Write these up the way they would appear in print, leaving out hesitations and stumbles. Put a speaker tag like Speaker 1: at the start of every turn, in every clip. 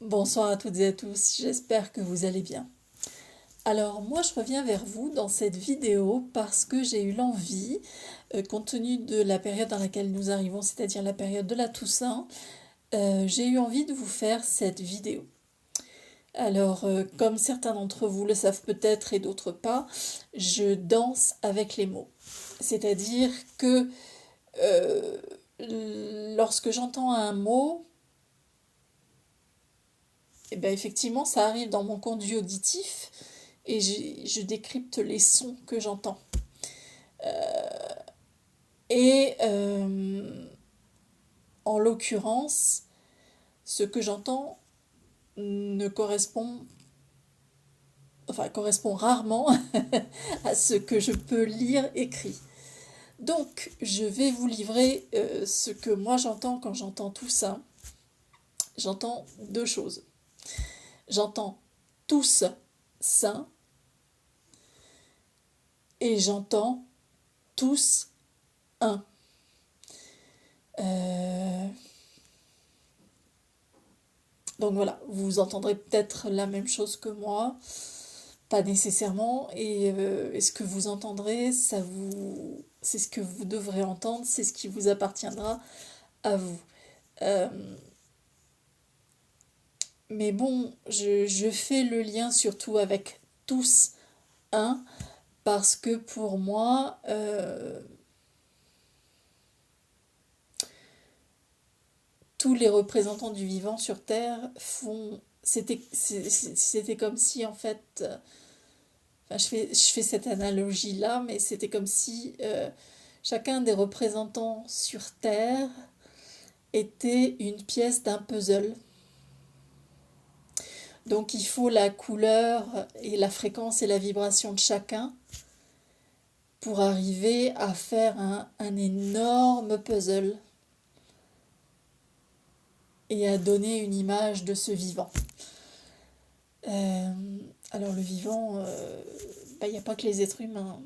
Speaker 1: Bonsoir à toutes et à tous, j'espère que vous allez bien. Alors moi je reviens vers vous dans cette vidéo parce que j'ai eu l'envie, compte tenu de la période dans laquelle nous arrivons, c'est-à-dire la période de la Toussaint, j'ai eu envie de vous faire cette vidéo. Alors comme certains d'entre vous le savent peut-être et d'autres pas, je danse avec les mots. C'est-à-dire que euh, lorsque j'entends un mot, et ben effectivement, ça arrive dans mon conduit auditif et je décrypte les sons que j'entends. Et en l'occurrence, ce que j'entends ne correspond, enfin correspond rarement à ce que je peux lire écrit. Donc, je vais vous livrer ce que moi j'entends quand j'entends tout ça. J'entends deux choses. J'entends tous saints et j'entends tous un. Euh, donc voilà, vous entendrez peut-être la même chose que moi, pas nécessairement, et ce que vous entendrez, c'est ce que vous devrez entendre, c'est ce qui vous appartiendra à vous. Euh, mais bon, je fais le lien surtout avec tous un, parce que pour moi, tous les représentants du vivant sur Terre font... C'était comme si en fait... Enfin, je fais cette analogie-là, mais c'était comme si chacun des représentants sur Terre était une pièce d'un puzzle. Donc il faut la couleur et la fréquence et la vibration de chacun pour arriver à faire un énorme puzzle et à donner une image de ce vivant. Euh, alors le vivant, il n'y a pas que les êtres humains.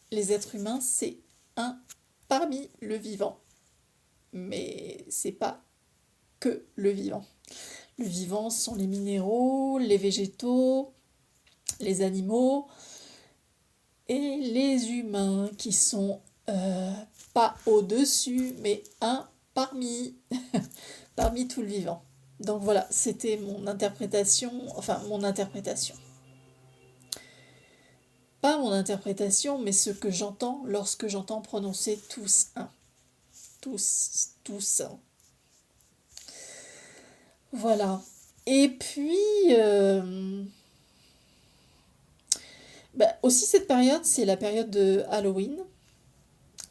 Speaker 1: Les êtres humains, c'est un parmi le vivant. Mais c'est pas que le vivant. Le vivant sont les minéraux, les végétaux, les animaux et les humains qui sont pas au-dessus, mais un parmi, parmi tout le vivant. Donc voilà, c'était mon interprétation, enfin mon interprétation. Pas mon interprétation, mais ce que j'entends lorsque j'entends prononcer tous un. Tous un. Voilà. Et puis, bah, aussi cette période, c'est la période de Halloween.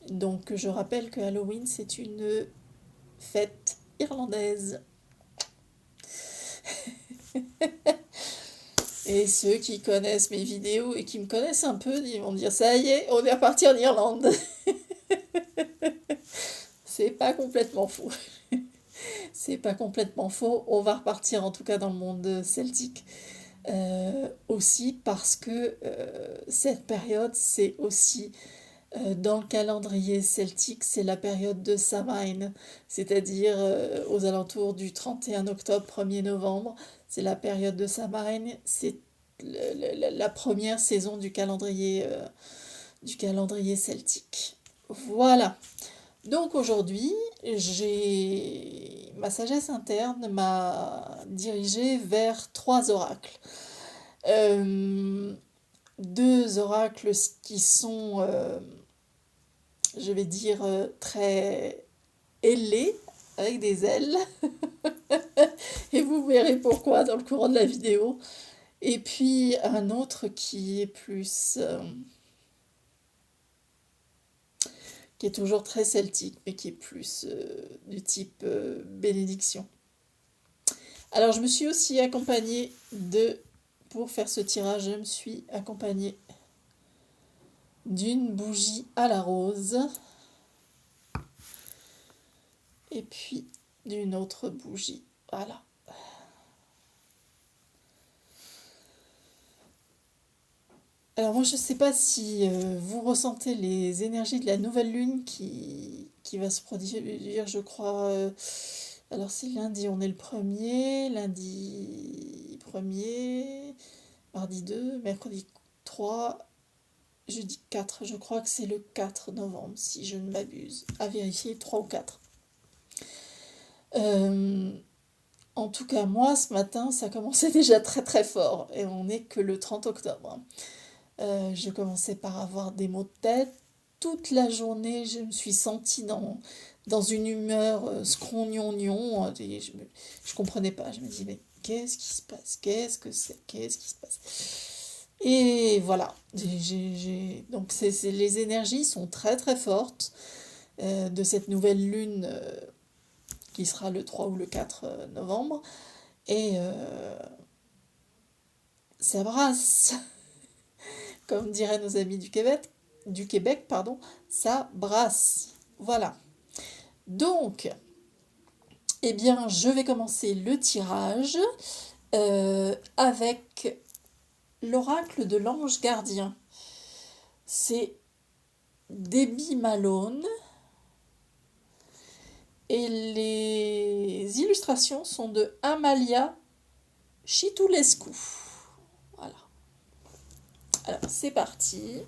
Speaker 1: Donc je rappelle que Halloween, c'est une fête irlandaise. Et ceux qui connaissent mes vidéos et qui me connaissent un peu, ils vont me dire, ça y est, on est reparti en Irlande. C'est pas complètement faux. C'est pas complètement faux. On va repartir en tout cas dans le monde celtique. Aussi parce que cette période, c'est aussi dans le calendrier celtique, c'est la période de Samhain, c'est-à-dire aux alentours du 31 octobre, 1er novembre. C'est la période de Samhain, c'est la première saison du calendrier celtique. Voilà. Donc aujourd'hui, ma sagesse interne m'a dirigée vers trois oracles. Euh, Deux oracles qui sont, je vais dire, très ailés, avec des ailes, et vous verrez pourquoi dans le courant de la vidéo. Et puis un autre qui est plus, qui est toujours très celtique, mais qui est plus du type bénédiction. Alors je me suis aussi accompagnée pour faire ce tirage, je me suis accompagnée d'une bougie à la rose et puis d'une autre bougie. Voilà. Alors moi je ne sais pas si vous ressentez les énergies de la nouvelle lune qui va se produire, je crois, Alors si lundi on est le premier, lundi 1er, mardi 2, mercredi 3, jeudi 4, je crois que c'est le 4 novembre si je ne m'abuse, à vérifier 3 ou 4. En tout cas moi ce matin ça commençait déjà très très fort et on n'est que le 30 octobre. Je commençais par avoir des maux de tête. Toute la journée, je me suis sentie dans une humeur scrognon-gnon. Je comprenais pas. Je me dis, mais qu'est-ce qui se passe? Qu'est-ce que c'est? Qu'est-ce qui se passe? Et voilà. Donc, les énergies sont très très fortes de cette nouvelle lune qui sera le 3 ou le 4 novembre. Et ça brasse. Comme diraient nos amis du Québec, pardon, ça brasse. Voilà. Donc, eh bien, je vais commencer le tirage avec l'oracle de l'ange gardien. C'est Debbie Malone et les illustrations sont de Amalia Chitulescu. Voilà. Alors, c'est parti.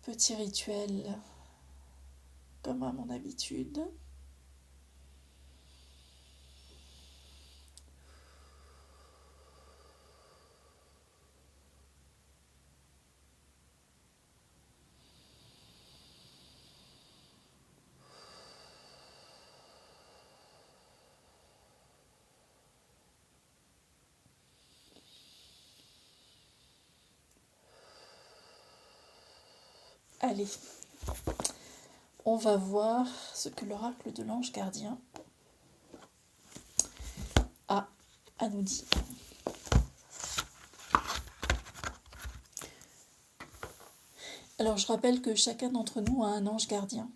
Speaker 1: Petit rituel comme à mon habitude. Allez, on va voir ce que l'oracle de l'ange gardien a à nous dire. Alors je rappelle que chacun d'entre nous a un ange gardien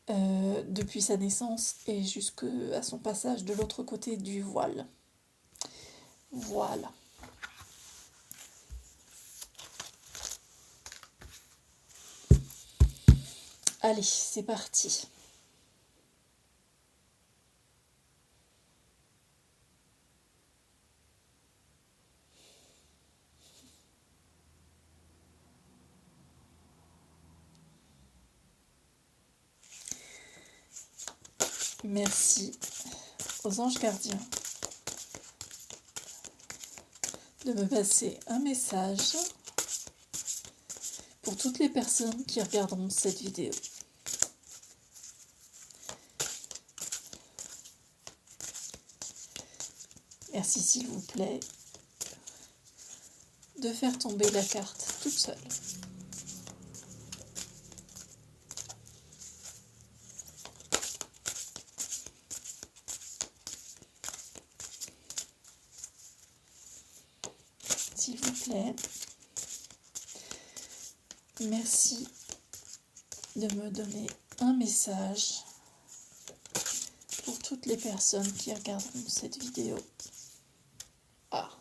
Speaker 1: depuis sa naissance et jusqu'à son passage de l'autre côté du voile. Voilà. Allez, c'est parti. Merci aux anges gardiens de me passer un message pour toutes les personnes qui regarderont cette vidéo. Merci s'il vous plaît de faire tomber la carte toute seule. S'il vous plaît, merci de me donner un message pour toutes les personnes qui regarderont cette vidéo. Ah.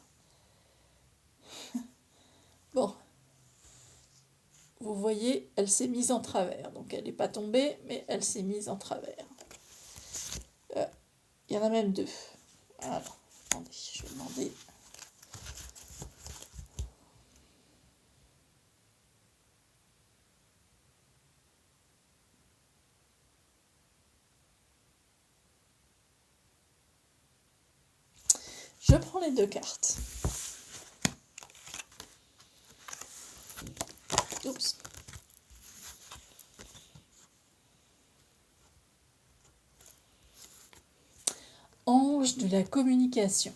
Speaker 1: Bon. Vous voyez, elle s'est mise en travers. Donc elle n'est pas tombée, mais elle s'est mise en travers. Il y en a même deux. Alors, attendez, je vais demander. Je prends les deux cartes. Oups. Ange de la communication.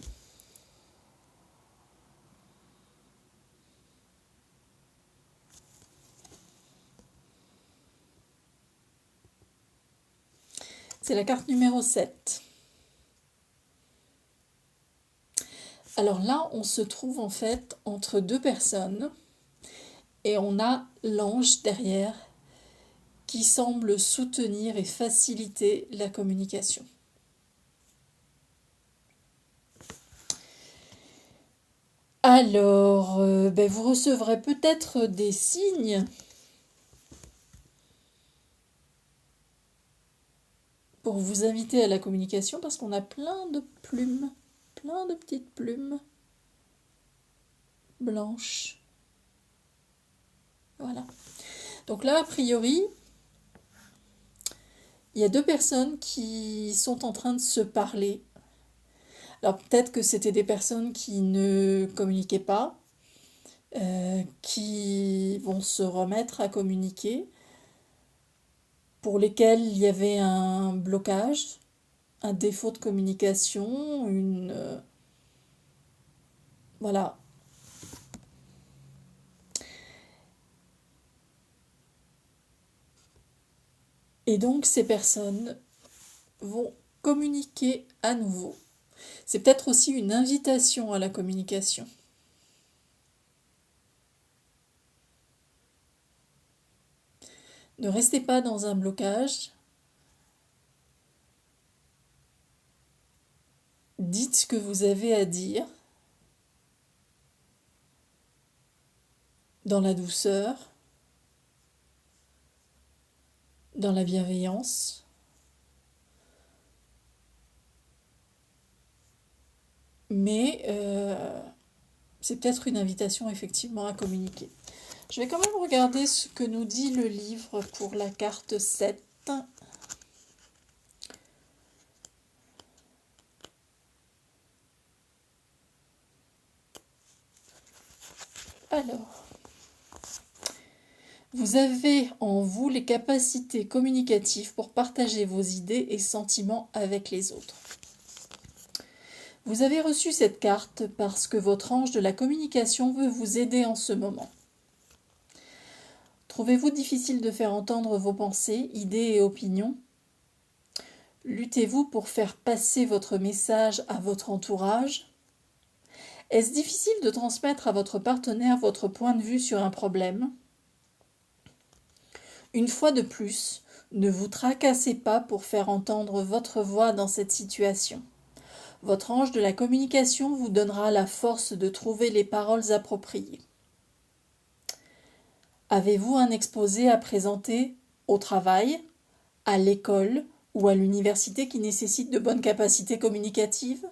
Speaker 1: C'est la carte numéro 7. Alors là, on se trouve en fait entre deux personnes et on a l'ange derrière qui semble soutenir et faciliter la communication. Alors, vous recevrez peut-être des signes pour vous inviter à la communication parce qu'on a plein de plumes, plein de petites plumes blanches. Voilà. Donc là, a priori, il y a deux personnes qui sont en train de se parler. Alors peut-être que c'était des personnes qui ne communiquaient pas, qui vont se remettre à communiquer, pour lesquelles il y avait un blocage, un défaut de communication, voilà. Et donc ces personnes vont communiquer à nouveau. C'est peut-être aussi une invitation à la communication. Ne restez pas dans un blocage. Dites ce que vous avez à dire dans la douceur, dans la bienveillance. Mais c'est peut-être une invitation effectivement à communiquer. Je vais quand même regarder ce que nous dit le livre pour la carte 7. Alors, vous avez en vous les capacités communicatives pour partager vos idées et sentiments avec les autres. Vous avez reçu cette carte parce que votre ange de la communication veut vous aider en ce moment. Trouvez-vous difficile de faire entendre vos pensées, idées et opinions ? Luttez-vous pour faire passer votre message à votre entourage ? Est-ce difficile de transmettre à votre partenaire votre point de vue sur un problème ? Une fois de plus, ne vous tracassez pas pour faire entendre votre voix dans cette situation. Votre ange de la communication vous donnera la force de trouver les paroles appropriées. Avez-vous un exposé à présenter au travail, à l'école ou à l'université qui nécessite de bonnes capacités communicatives ?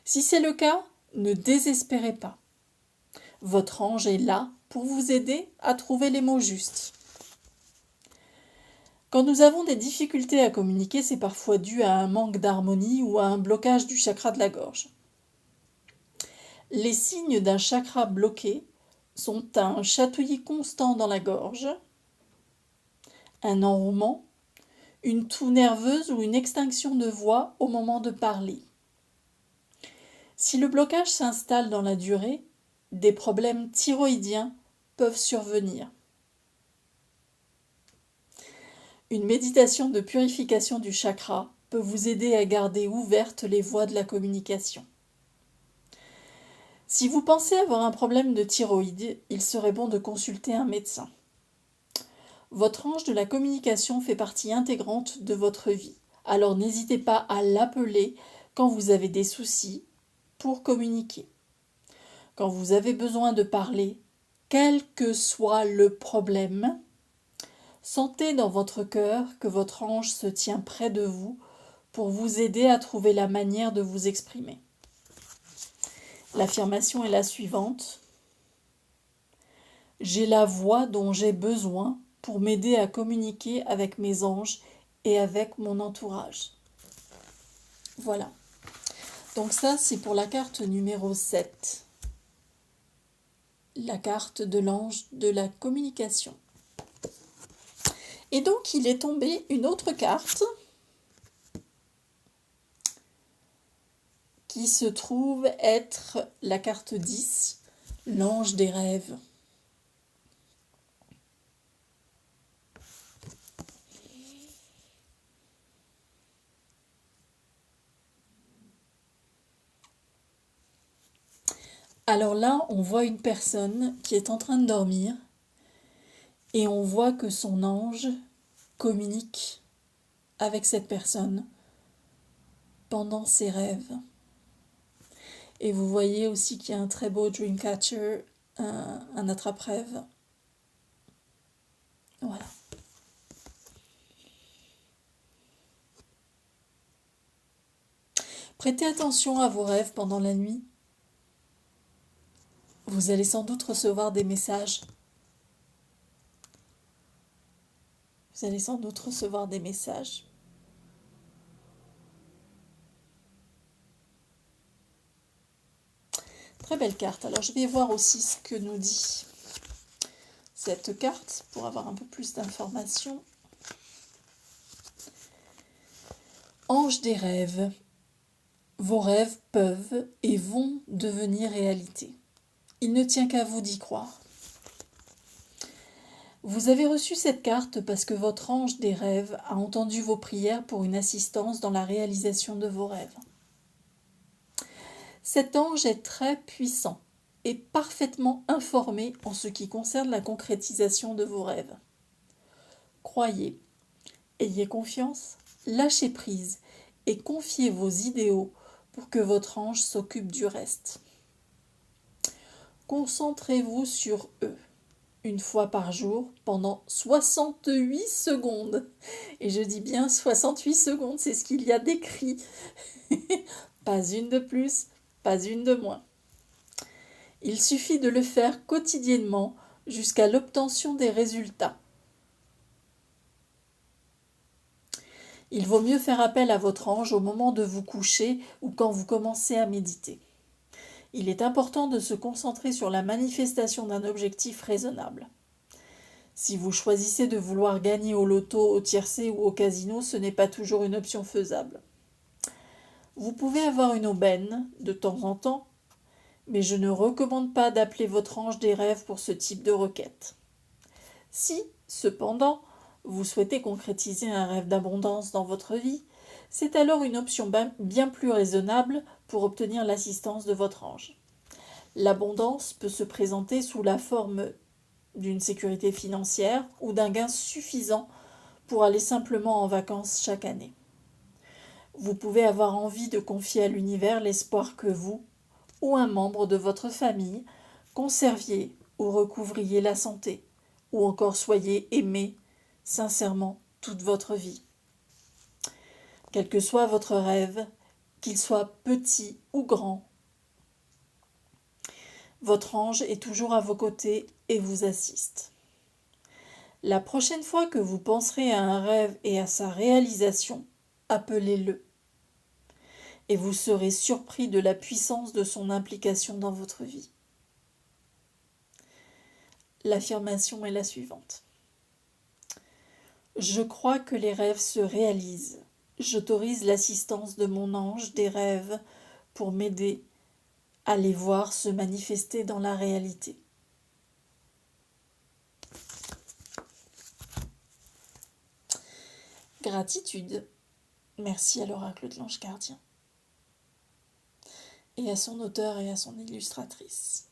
Speaker 1: Si c'est le cas, ne désespérez pas. Votre ange est là pour vous aider à trouver les mots justes. Quand nous avons des difficultés à communiquer, c'est parfois dû à un manque d'harmonie ou à un blocage du chakra de la gorge. Les signes d'un chakra bloqué sont un chatouillis constant dans la gorge, un enrouement, une toux nerveuse ou une extinction de voix au moment de parler. Si le blocage s'installe dans la durée, des problèmes thyroïdiens peuvent survenir. Une méditation de purification du chakra peut vous aider à garder ouvertes les voies de la communication. Si vous pensez avoir un problème de thyroïde, il serait bon de consulter un médecin. Votre ange de la communication fait partie intégrante de votre vie, alors n'hésitez pas à l'appeler quand vous avez des soucis pour communiquer. Quand vous avez besoin de parler, quel que soit le problème, sentez dans votre cœur que votre ange se tient près de vous pour vous aider à trouver la manière de vous exprimer. L'affirmation est la suivante. J'ai la voix dont j'ai besoin pour m'aider à communiquer avec mes anges et avec mon entourage. Voilà. Donc ça, c'est pour la carte numéro 7. La carte de l'ange de la communication. Et donc, il est tombé une autre carte qui se trouve être la carte 10, l'ange des rêves. Alors là, on voit une personne qui est en train de dormir et on voit que son ange communique avec cette personne pendant ses rêves. Et vous voyez aussi qu'il y a un très beau dreamcatcher, un attrape-rêve. Voilà. Prêtez attention à vos rêves pendant la nuit. Vous allez sans doute recevoir des messages. Vous allez sans doute recevoir des messages. Très belle carte. Alors je vais voir aussi ce que nous dit cette carte pour avoir un peu plus d'informations. Ange des rêves. Vos rêves peuvent et vont devenir réalité. Il ne tient qu'à vous d'y croire. Vous avez reçu cette carte parce que votre ange des rêves a entendu vos prières pour une assistance dans la réalisation de vos rêves. Cet ange est très puissant et parfaitement informé en ce qui concerne la concrétisation de vos rêves. Croyez, ayez confiance, lâchez prise et confiez vos idéaux pour que votre ange s'occupe du reste. Concentrez-vous sur eux, une fois par jour, pendant 68 secondes. Et je dis bien 68 secondes, c'est ce qu'il y a d'écrit. Pas une de plus, pas une de moins. Il suffit de le faire quotidiennement jusqu'à l'obtention des résultats. Il vaut mieux faire appel à votre ange au moment de vous coucher ou quand vous commencez à méditer. Il est important de se concentrer sur la manifestation d'un objectif raisonnable. Si vous choisissez de vouloir gagner au loto, au tiercé ou au casino, ce n'est pas toujours une option faisable. Vous pouvez avoir une aubaine de temps en temps, mais je ne recommande pas d'appeler votre ange des rêves pour ce type de requête. Si, cependant, vous souhaitez concrétiser un rêve d'abondance dans votre vie, c'est alors une option bien plus raisonnable pour obtenir l'assistance de votre ange. L'abondance peut se présenter sous la forme d'une sécurité financière ou d'un gain suffisant pour aller simplement en vacances chaque année. Vous pouvez avoir envie de confier à l'univers l'espoir que vous, ou un membre de votre famille, conserviez ou recouvriez la santé, ou encore soyez aimé sincèrement toute votre vie. Quel que soit votre rêve, qu'il soit petit ou grand, votre ange est toujours à vos côtés et vous assiste. La prochaine fois que vous penserez à un rêve et à sa réalisation, appelez-le. Et vous serez surpris de la puissance de son implication dans votre vie. L'affirmation est la suivante. Je crois que les rêves se réalisent. J'autorise l'assistance de mon ange des rêves pour m'aider à les voir se manifester dans la réalité. Gratitude. Merci à l'oracle de l'ange gardien. Et à son auteur et à son illustratrice.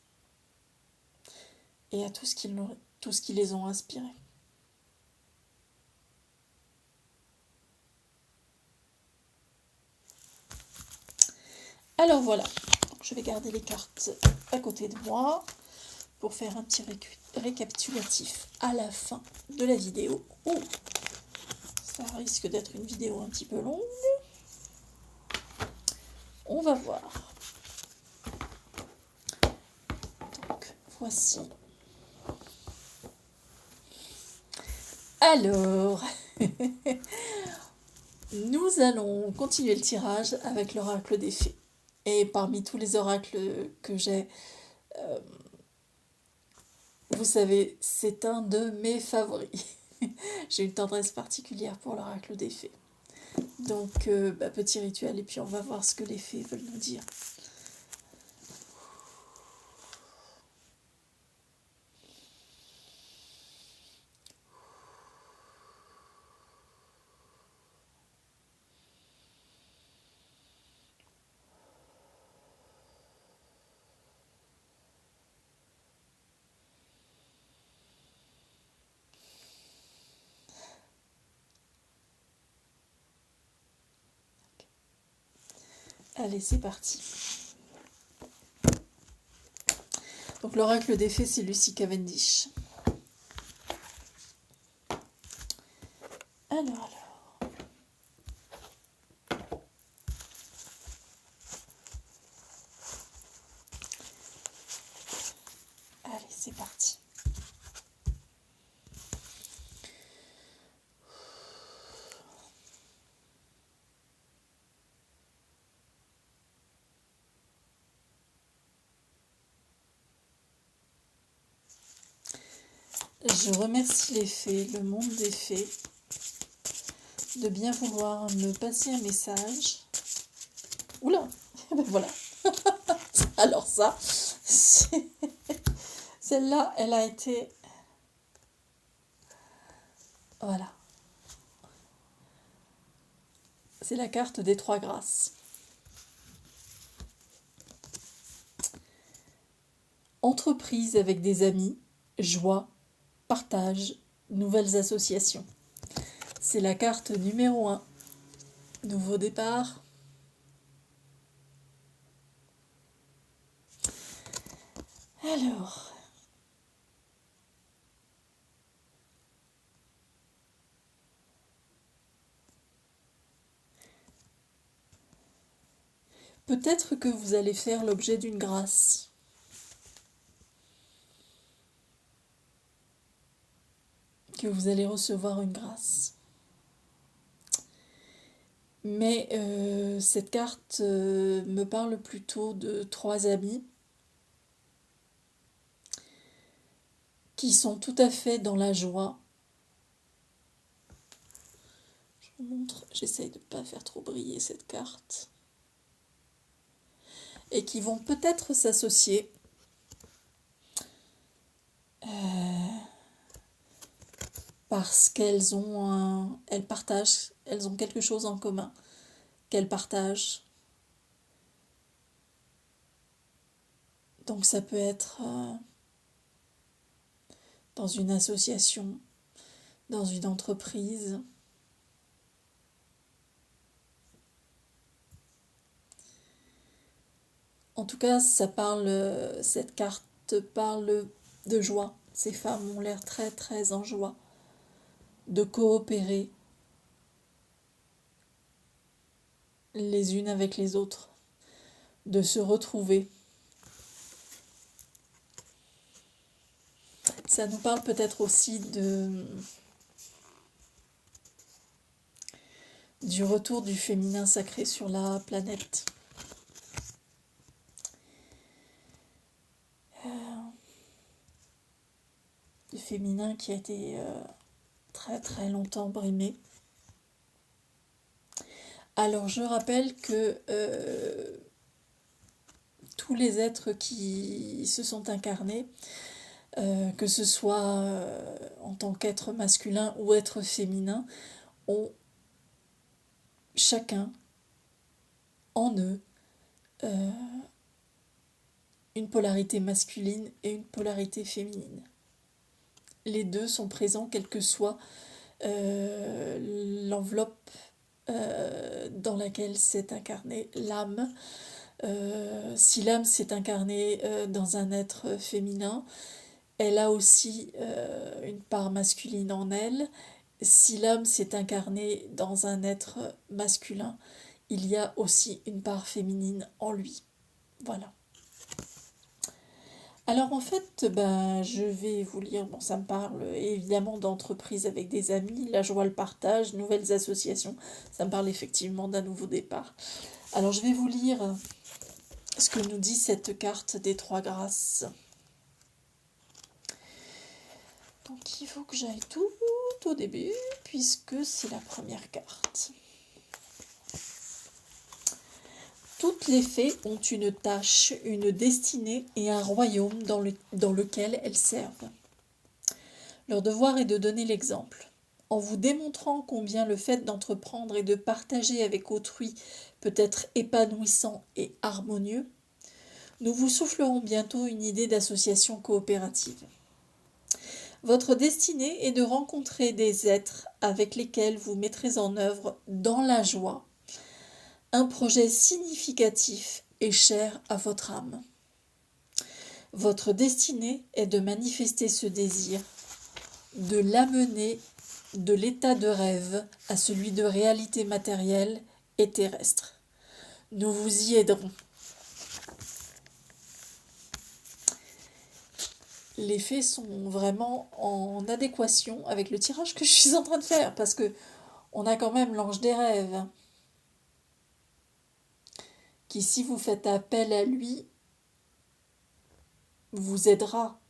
Speaker 1: Et à tout ce qui les ont inspirés. Alors voilà, je vais garder les cartes à côté de moi pour faire un petit récapitulatif à la fin de la vidéo. Oh, ça risque d'être une vidéo un petit peu longue. On va voir. Donc, voici. Alors, nous allons continuer le tirage avec l'oracle des fées. Et parmi tous les oracles que j'ai, vous savez, c'est un de mes favoris. J'ai une tendresse particulière pour l'oracle des fées. Donc, petit rituel, et puis on va voir ce que les fées veulent nous dire. Allez, c'est parti. Donc l'oracle des fées, c'est Lucy Cavendish. Alors. Je remercie les fées, le monde des fées, de bien vouloir me passer un message. Oula, ben voilà. Alors ça, celle-là, elle a été... Voilà. C'est la carte des trois grâces. Entreprise avec des amis, joie, partage, nouvelles associations. C'est la carte numéro 1. Nouveau départ. Alors, peut-être que vous allez faire l'objet d'une grâce. Que vous allez recevoir une grâce. Mais cette carte me parle plutôt de trois amis qui sont tout à fait dans la joie. Je vous montre, j'essaye de ne pas faire trop briller cette carte. Et qui vont peut-être s'associer parce qu'elles ont elles partagent, elles ont quelque chose en commun qu'elles partagent. Donc ça peut être dans une association, dans une entreprise. En tout cas, cette carte parle de joie. Ces femmes ont l'air très très en joie de coopérer les unes avec les autres, de se retrouver. Ça nous parle peut-être aussi du retour du féminin sacré sur la planète. Du féminin qui a été très très longtemps brimé. Alors je rappelle que tous les êtres qui se sont incarnés, que ce soit en tant qu'être masculin ou être féminin, ont chacun en eux une polarité masculine et une polarité féminine. Les deux sont présents quelle que soit l'enveloppe dans laquelle s'est incarnée l'âme. Si l'âme s'est incarnée dans un être féminin, elle a aussi une part masculine en elle. Si l'âme s'est incarnée dans un être masculin, il y a aussi une part féminine en lui. Voilà. Alors en fait, je vais vous lire, bon ça me parle évidemment d'entreprise avec des amis, la joie, le partage, nouvelles associations, ça me parle effectivement d'un nouveau départ. Alors je vais vous lire ce que nous dit cette carte des trois grâces. Donc il faut que j'aille tout au début, puisque c'est la première carte. Toutes les fées ont une tâche, une destinée et un royaume dans lequel elles servent. Leur devoir est de donner l'exemple. En vous démontrant combien le fait d'entreprendre et de partager avec autrui peut être épanouissant et harmonieux, nous vous soufflerons bientôt une idée d'association coopérative. Votre destinée est de rencontrer des êtres avec lesquels vous mettrez en œuvre dans la joie un projet significatif et cher à votre âme. Votre destinée est de manifester ce désir, de l'amener de l'état de rêve à celui de réalité matérielle et terrestre. Nous vous y aiderons. Les faits sont vraiment en adéquation avec le tirage que je suis en train de faire, parce que on a quand même l'ange des rêves, qui, si vous faites appel à lui, vous aidera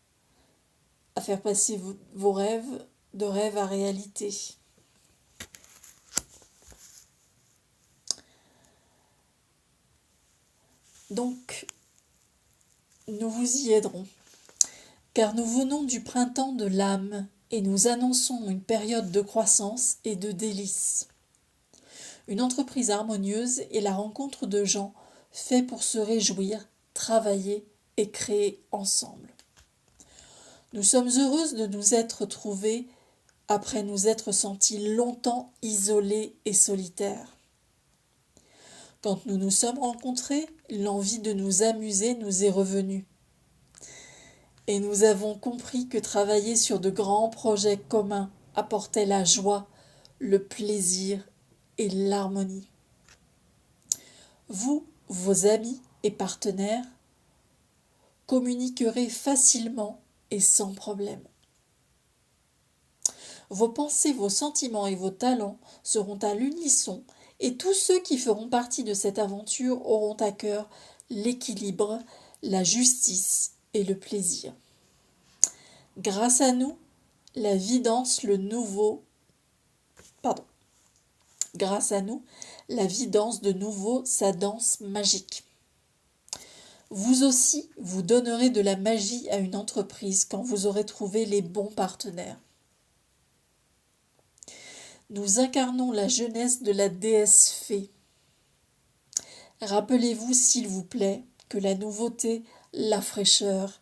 Speaker 1: à faire passer vos rêves de rêve à réalité. Donc, nous vous y aiderons, car nous venons du printemps de l'âme et nous annonçons une période de croissance et de délices. Une entreprise harmonieuse est la rencontre de gens faits pour se réjouir, travailler et créer ensemble. Nous sommes heureuses de nous être trouvées après nous être sentis longtemps isolés et solitaires. Quand nous nous sommes rencontrés, l'envie de nous amuser nous est revenue. Et nous avons compris que travailler sur de grands projets communs apportait la joie, le plaisir et l'harmonie. Vous, vos amis et partenaires, communiquerez facilement et sans problème. Vos pensées, vos sentiments et vos talents seront à l'unisson et tous ceux qui feront partie de cette aventure auront à cœur l'équilibre, la justice et le plaisir. Grâce à nous, la vie danse le nouveau. Grâce à nous, la vie danse de nouveau sa danse magique. Vous aussi, vous donnerez de la magie à une entreprise quand vous aurez trouvé les bons partenaires. Nous incarnons la jeunesse de la déesse fée. Rappelez-vous, s'il vous plaît, que la nouveauté, la fraîcheur,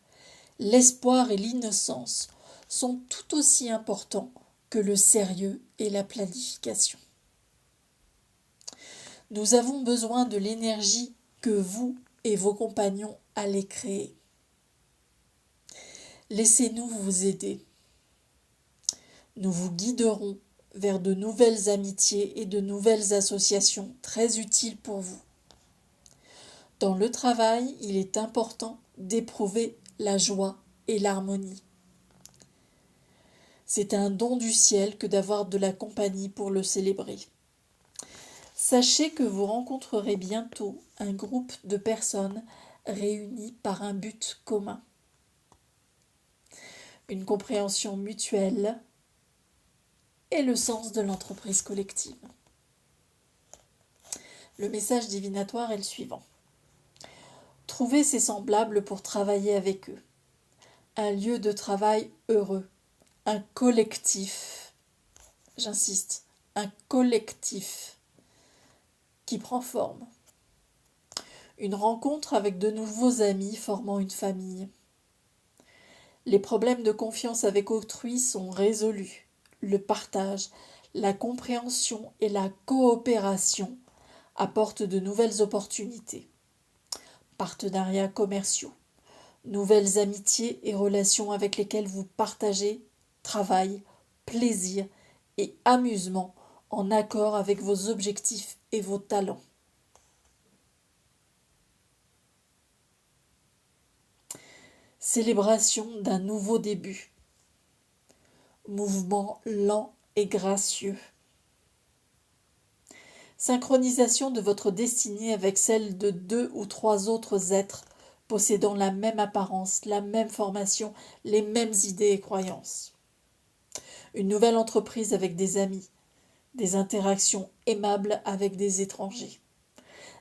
Speaker 1: l'espoir et l'innocence sont tout aussi importants que le sérieux et la planification. Nous avons besoin de l'énergie que vous et vos compagnons allez créer. Laissez-nous vous aider. Nous vous guiderons vers de nouvelles amitiés et de nouvelles associations très utiles pour vous. Dans le travail, il est important d'éprouver la joie et l'harmonie. C'est un don du ciel que d'avoir de la compagnie pour le célébrer. Sachez que vous rencontrerez bientôt un groupe de personnes réunies par un but commun. Une compréhension mutuelle et le sens de l'entreprise collective. Le message divinatoire est le suivant. Trouvez ses semblables pour travailler avec eux. Un lieu de travail heureux. Un collectif. J'insiste, un collectif qui prend forme. Une rencontre avec de nouveaux amis formant une famille. Les problèmes de confiance avec autrui sont résolus. Le partage, la compréhension et la coopération apportent de nouvelles opportunités. Partenariats commerciaux, nouvelles amitiés et relations avec lesquelles vous partagez travail, plaisir et amusement en accord avec vos objectifs et vos talents. Célébration d'un nouveau début. Mouvement lent et gracieux. Synchronisation de votre destinée avec celle de 2 ou 3 autres êtres possédant la même apparence, la même formation, les mêmes idées et croyances. Une nouvelle entreprise avec des amis, des interactions aimables avec des étrangers,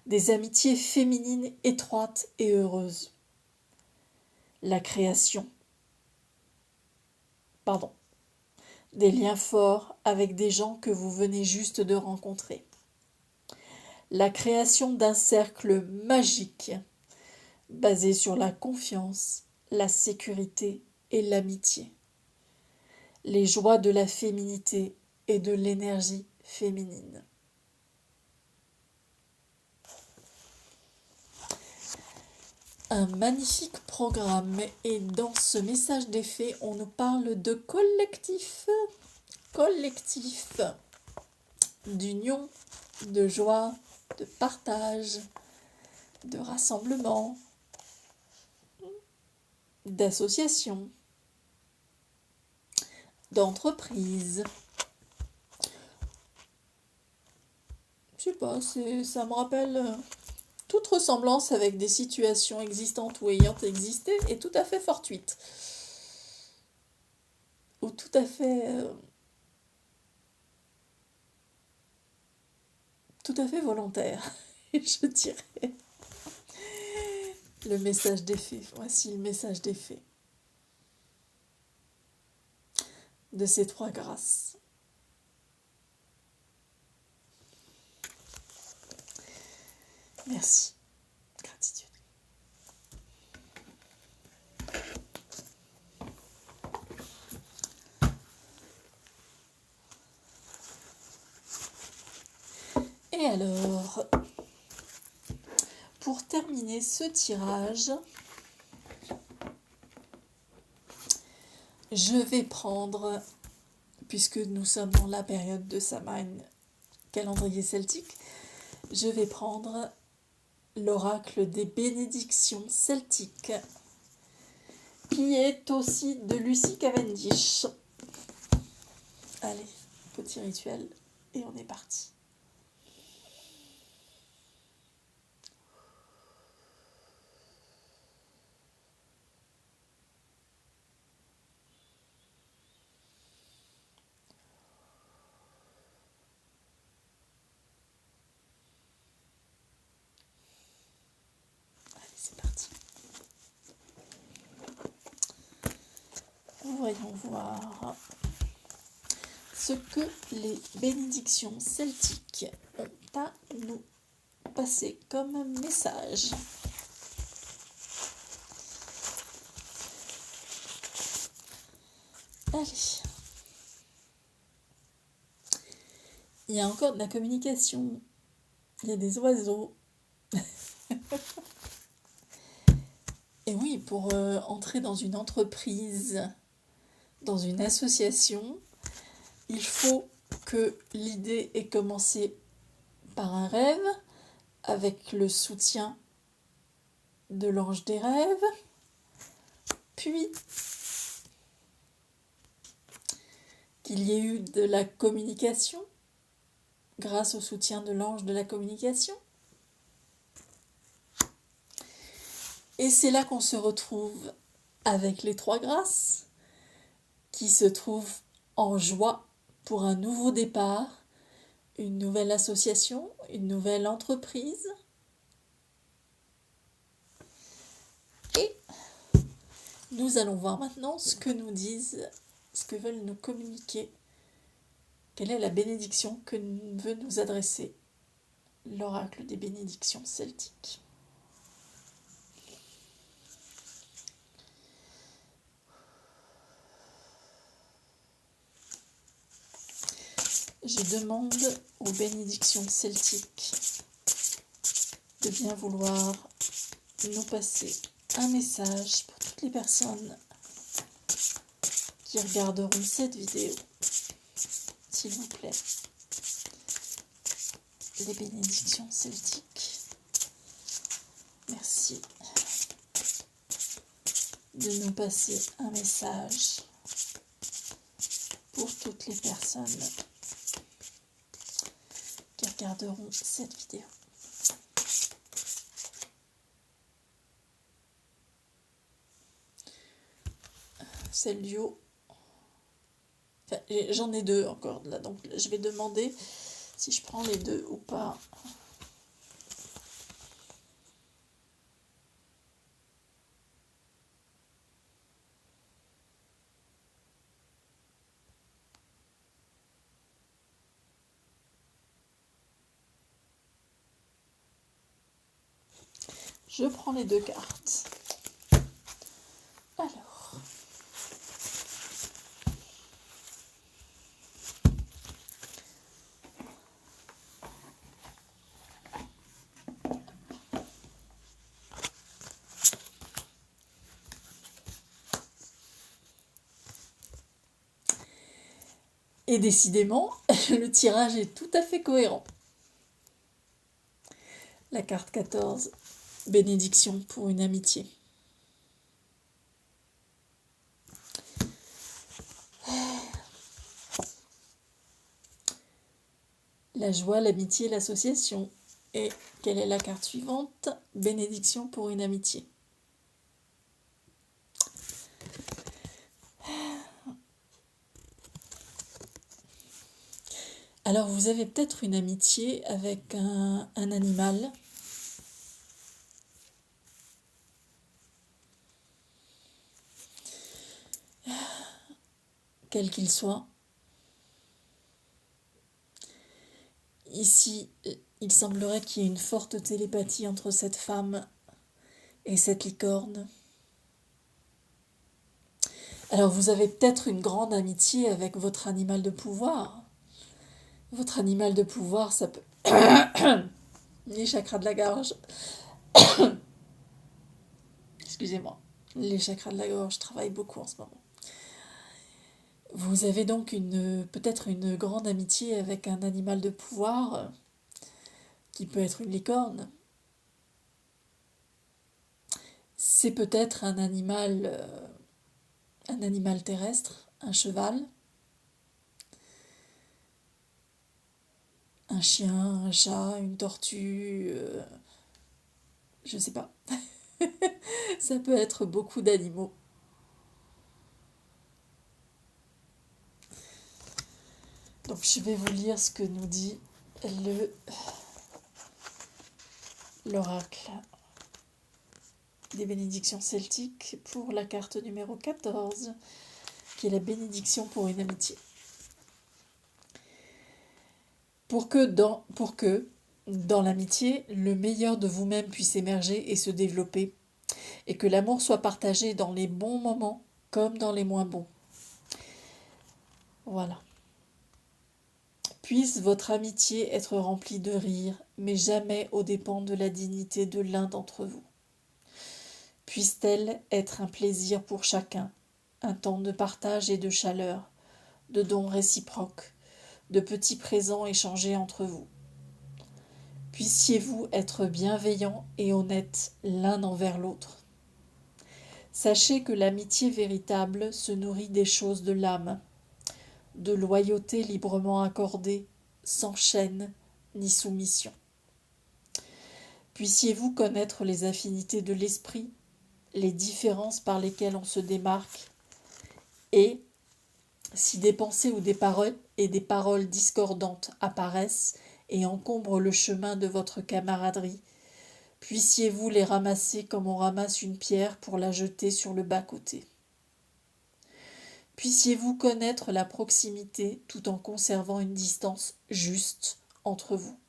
Speaker 1: des amitiés féminines étroites et heureuses. La création. Des liens forts avec des gens que vous venez juste de rencontrer. La création d'un cercle magique basé sur la confiance, la sécurité et l'amitié. Les joies de la féminité et de l'énergie féminine. Un magnifique programme et dans ce message des fées, on nous parle de collectif, d'union, de joie, de partage, de rassemblement, d'association, d'entreprise. Je sais pas, ça me rappelle toute ressemblance avec des situations existantes ou ayant existé est tout à fait fortuite. ou tout à fait volontaire, je dirais. Le message des fées. Voici le message des fées de ces trois grâces. Merci. Gratitude. Et alors, pour terminer ce tirage, je vais prendre, puisque nous sommes dans la période de Samhain, calendrier celtique, je vais prendre l'oracle des bénédictions celtiques, qui est aussi de Lucy Cavendish. Allez, petit rituel, et on est parti. C'est parti. Voyons voir ce que les bénédictions celtiques ont à nous passer comme message. Allez. Il y a encore de la communication. Il y a des oiseaux. Et oui, pour entrer dans une entreprise, dans une association, il faut que l'idée ait commencé par un rêve, avec le soutien de l'ange des rêves, puis qu'il y ait eu de la communication, grâce au soutien de l'ange de la communication. Et c'est là qu'on se retrouve avec les trois grâces, qui se trouvent en joie pour un nouveau départ, une nouvelle association, une nouvelle entreprise. Et nous allons voir maintenant ce que nous disent, ce que veulent nous communiquer. Quelle est la bénédiction que veut nous adresser l'oracle des bénédictions celtiques? Je demande aux bénédictions celtiques de bien vouloir nous passer un message pour toutes les personnes qui regarderont cette vidéo. S'il vous plaît, les bénédictions celtiques, merci de nous passer un message pour toutes les personnes qui regarderont cette vidéo. C'est le duo. Enfin, j'en ai deux encore là, donc je vais demander si je prends les deux ou pas. Je prends les deux cartes. Alors. Et décidément, le tirage est tout à fait cohérent. La carte 14, bénédiction pour une amitié. La joie, l'amitié, l'association. Et quelle est la carte suivante? Bénédiction pour une amitié. Alors vous avez peut-être une amitié avec un animal, quel qu'il soit. Ici, il semblerait qu'il y ait une forte télépathie entre cette femme et cette licorne. Alors vous avez peut-être une grande amitié avec votre animal de pouvoir. Votre animal de pouvoir, ça peut... Les chakras de la gorge. Excusez-moi. Les chakras de la gorge travaillent beaucoup en ce moment. Vous avez donc peut-être une grande amitié avec un animal de pouvoir, qui peut être une licorne. C'est peut-être un animal terrestre, un cheval, un chien, un chat, une tortue, je sais pas. Ça peut être beaucoup d'animaux. Donc je vais vous lire ce que nous dit l'oracle des bénédictions celtiques pour la carte numéro 14, qui est la bénédiction pour une amitié. Pour que dans l'amitié, le meilleur de vous-même puisse émerger et se développer, et que l'amour soit partagé dans les bons moments comme dans les moins bons. Voilà. Puisse votre amitié être remplie de rire, mais jamais aux dépens de la dignité de l'un d'entre vous. Puisse-t-elle être un plaisir pour chacun, un temps de partage et de chaleur, de dons réciproques, de petits présents échangés entre vous. Puissiez-vous être bienveillants et honnêtes l'un envers l'autre. Sachez que l'amitié véritable se nourrit des choses de l'âme, de loyauté librement accordée, sans chaîne ni soumission. Puissiez-vous connaître les affinités de l'esprit, les différences par lesquelles on se démarque, et, si des pensées ou des paroles discordantes apparaissent et encombrent le chemin de votre camaraderie, puissiez-vous les ramasser comme on ramasse une pierre pour la jeter sur le bas-côté. Puissiez-vous connaître la proximité tout en conservant une distance juste entre vous.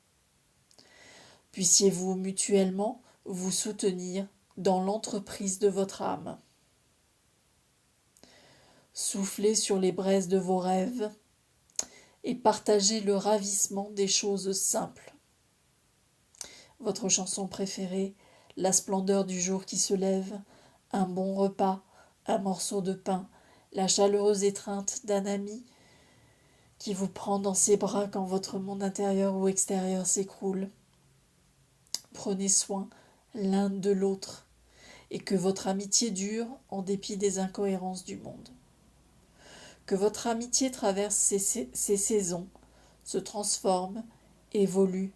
Speaker 1: Puissiez-vous mutuellement vous soutenir dans l'entreprise de votre âme. Soufflez sur les braises de vos rêves et partagez le ravissement des choses simples. Votre chanson préférée, la splendeur du jour qui se lève, un bon repas, un morceau de pain, la chaleureuse étreinte d'un ami qui vous prend dans ses bras quand votre monde intérieur ou extérieur s'écroule. Prenez soin l'un de l'autre et que votre amitié dure en dépit des incohérences du monde. Que votre amitié traverse ses saisons, se transforme, évolue,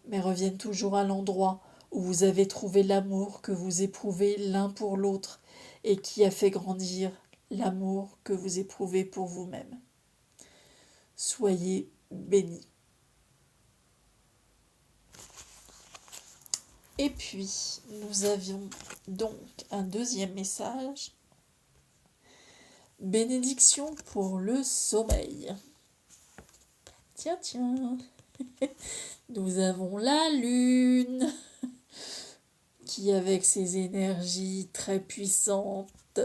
Speaker 1: mais revienne toujours à l'endroit où vous avez trouvé l'amour que vous éprouvez l'un pour l'autre et qui a fait grandir l'amour que vous éprouvez pour vous-même. Soyez bénis. Et puis, nous avions donc un deuxième message. Bénédiction pour le sommeil. Tiens, tiens. Nous avons la lune qui, avec ses énergies très puissantes,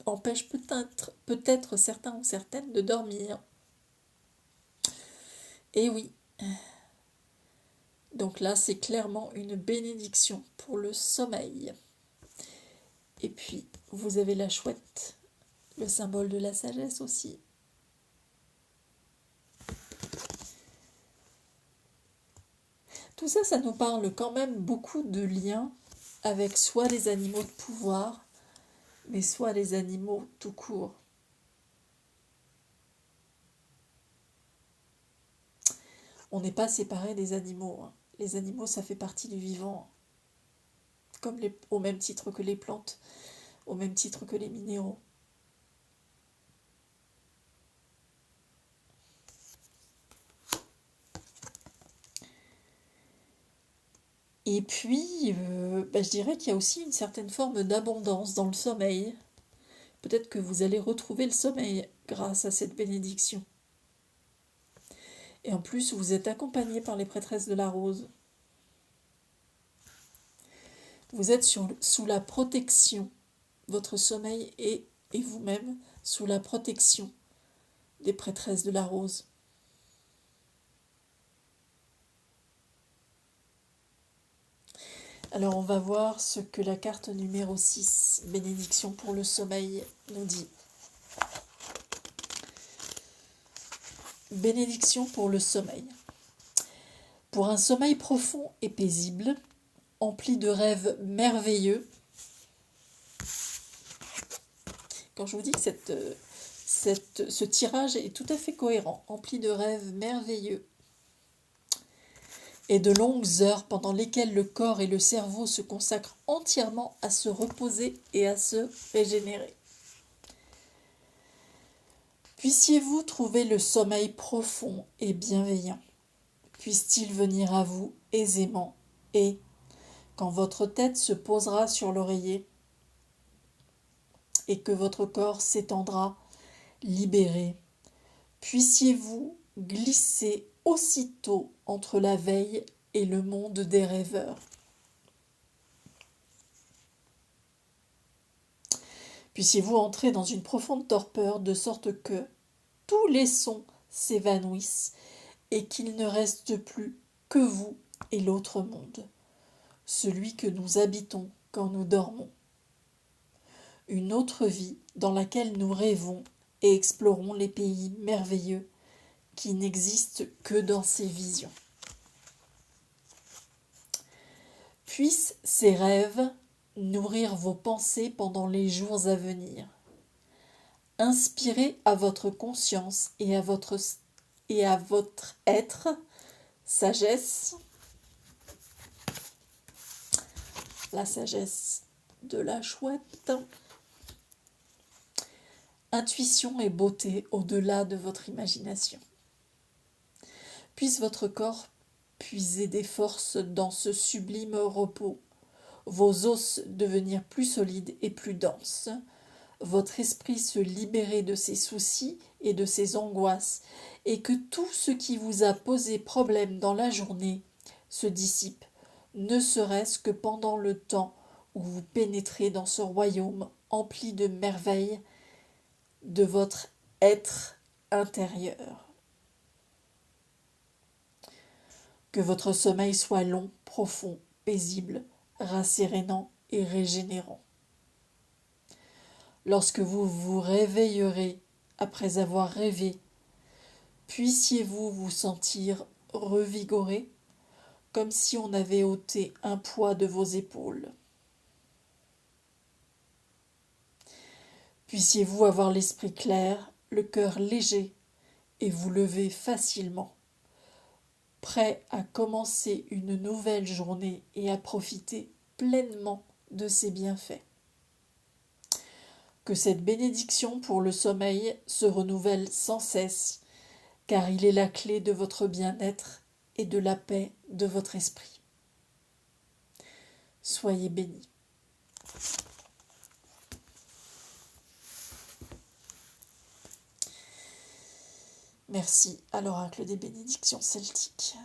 Speaker 1: empêche peut-être certains ou certaines de dormir. Et oui. Donc là, c'est clairement une bénédiction pour le sommeil. Et puis, vous avez la chouette, le symbole de la sagesse aussi. Tout ça, ça nous parle quand même beaucoup de liens avec soit les animaux de pouvoir, mais soit les animaux tout court. On n'est pas séparés des animaux. Les animaux, ça fait partie du vivant, au même titre que les plantes, au même titre que les minéraux. Et puis, je dirais qu'il y a aussi une certaine forme d'abondance dans le sommeil. Peut-être que vous allez retrouver le sommeil grâce à cette bénédiction. Et en plus, vous êtes accompagné par les prêtresses de la rose. Vous êtes sous la protection, votre sommeil et vous-même sous la protection des prêtresses de la rose. Alors on va voir ce que la carte numéro 6, bénédiction pour le sommeil, nous dit. Bénédiction pour le sommeil. Pour un sommeil profond et paisible, empli de rêves merveilleux. Quand je vous dis que ce tirage est tout à fait cohérent, empli de rêves merveilleux et de longues heures pendant lesquelles le corps et le cerveau se consacrent entièrement à se reposer et à se régénérer. Puissiez-vous trouver le sommeil profond et bienveillant. Puisse-t-il venir à vous aisément et, quand votre tête se posera sur l'oreiller et que votre corps s'étendra, libéré, puissiez-vous glisser aussitôt entre la veille et le monde des rêveurs. Puissiez-vous entrer dans une profonde torpeur de sorte que tous les sons s'évanouissent et qu'il ne reste plus que vous et l'autre monde, celui que nous habitons quand nous dormons. Une autre vie dans laquelle nous rêvons et explorons les pays merveilleux qui n'existent que dans ces visions. Puissent ces rêves nourrir vos pensées pendant les jours à venir. Inspirez à votre conscience et à votre être sagesse, la sagesse de la chouette, intuition et beauté au-delà de votre imagination. Puisse votre corps puiser des forces dans ce sublime repos, vos os devenir plus solides et plus denses, votre esprit se libérer de ses soucis et de ses angoisses, et que tout ce qui vous a posé problème dans la journée se dissipe, ne serait-ce que pendant le temps où vous pénétrez dans ce royaume empli de merveilles de votre être intérieur. Que votre sommeil soit long, profond, paisible, rassérénant et régénérant. Lorsque vous vous réveillerez après avoir rêvé, puissiez-vous vous sentir revigoré, comme si on avait ôté un poids de vos épaules. Puissiez-vous avoir l'esprit clair, le cœur léger et vous lever facilement, prêt à commencer une nouvelle journée et à profiter pleinement de ses bienfaits. Que cette bénédiction pour le sommeil se renouvelle sans cesse, car il est la clé de votre bien-être et de la paix de votre esprit. Soyez bénis. Merci à l'oracle des bénédictions celtiques.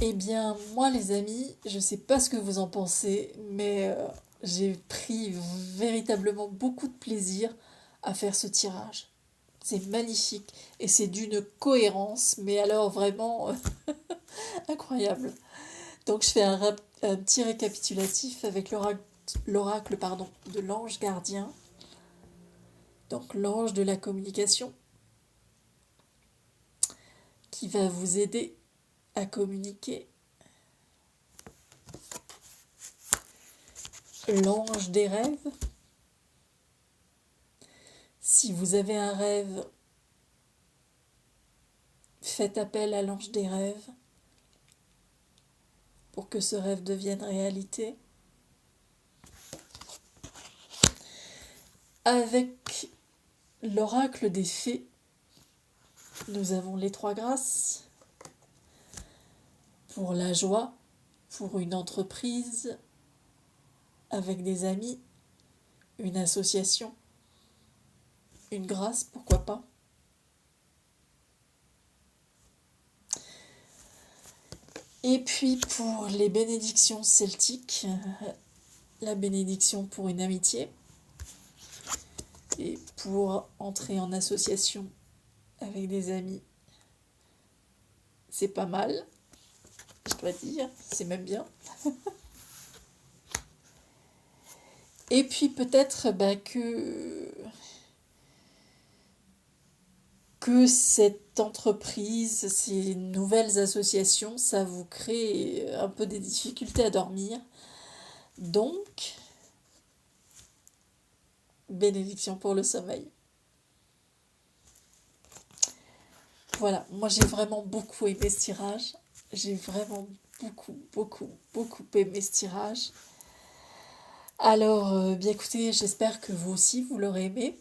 Speaker 1: Eh bien, moi les amis, je ne sais pas ce que vous en pensez, mais j'ai pris véritablement beaucoup de plaisir à faire ce tirage. C'est magnifique et c'est d'une cohérence, mais alors vraiment incroyable. Donc je fais un petit récapitulatif avec l'oracle de l'ange gardien, donc l'ange de la communication, qui va vous aider à communiquer. L'ange des rêves. Si vous avez un rêve, faites appel à l'ange des rêves pour que ce rêve devienne réalité. Avec l'oracle des fées, nous avons les trois grâces. pour la joie, pour une entreprise, avec des amis, une association, une grâce, pourquoi pas. Et puis pour les bénédictions celtiques, la bénédiction pour une amitié et pour entrer en association avec des amis, c'est pas mal, je dois dire, c'est même bien. Et puis peut-être que cette entreprise, ces nouvelles associations, ça vous crée un peu des difficultés à dormir. Donc, bénédiction pour le sommeil. Voilà, moi j'ai vraiment beaucoup aimé ce tirage. J'ai vraiment beaucoup aimé ce tirage. Alors, bien écoutez, j'espère que vous aussi, vous l'aurez aimé.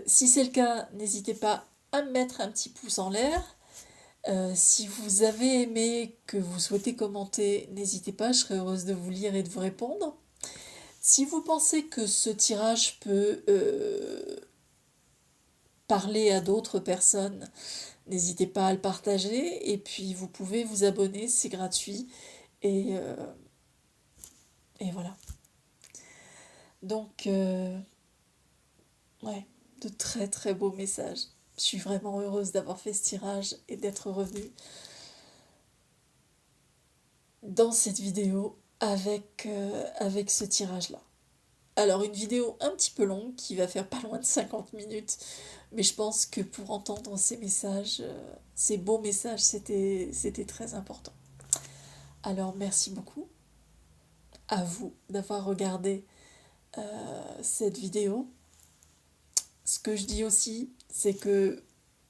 Speaker 1: Si c'est le cas, n'hésitez pas à me mettre un petit pouce en l'air. Si vous avez aimé, que vous souhaitez commenter, n'hésitez pas, je serai heureuse de vous lire et de vous répondre. Si vous pensez que ce tirage peut parler à d'autres personnes, n'hésitez pas à le partager. Et puis vous pouvez vous abonner, c'est gratuit. Et, euh, et voilà. Donc, ouais, de très beaux messages. Je suis vraiment heureuse d'avoir fait ce tirage et d'être revenue dans cette vidéo avec ce tirage-là. Alors une vidéo un petit peu longue qui va faire pas loin de 50 minutes, mais je pense que pour entendre ces messages, ces beaux messages, c'était très important. Alors merci beaucoup à vous d'avoir regardé cette vidéo. Ce que je dis aussi, c'est que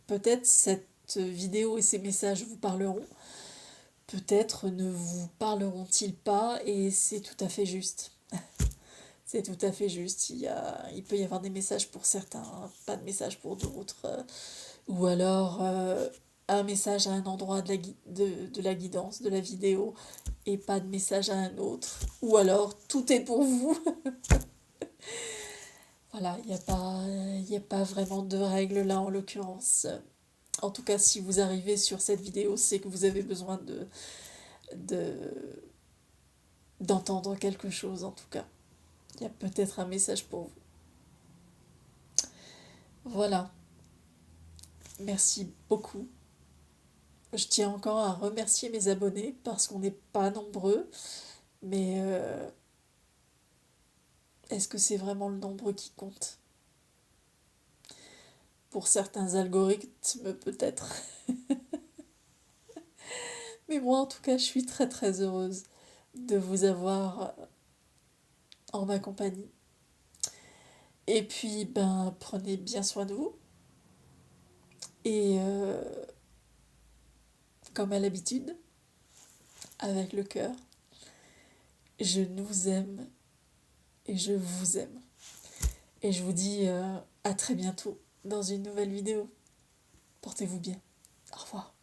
Speaker 1: peut-être cette vidéo et ces messages vous parleront, peut-être ne vous parleront-ils pas, et c'est tout à fait juste. C'est tout à fait juste. Il peut y avoir des messages pour certains, pas de messages pour d'autres. Ou alors un message à un endroit de la guidance, de la vidéo, et pas de message à un autre. Ou alors tout est pour vous. Voilà, il n'y a pas vraiment de règles là en l'occurrence. En tout cas, si vous arrivez sur cette vidéo, c'est que vous avez besoin de, d'entendre quelque chose en tout cas. Il y a peut-être un message pour vous. Voilà, merci beaucoup. Je tiens encore à remercier mes abonnés parce qu'on n'est pas nombreux, mais est-ce que c'est vraiment le nombre qui compte? Pour certains algorithmes, peut-être. Mais moi, en tout cas, je suis très heureuse de vous avoir en ma compagnie. Et puis, prenez bien soin de vous. Et comme à l'habitude, avec le cœur, je nous aime et je vous aime. Et je vous dis à très bientôt dans une nouvelle vidéo. Portez-vous bien. Au revoir.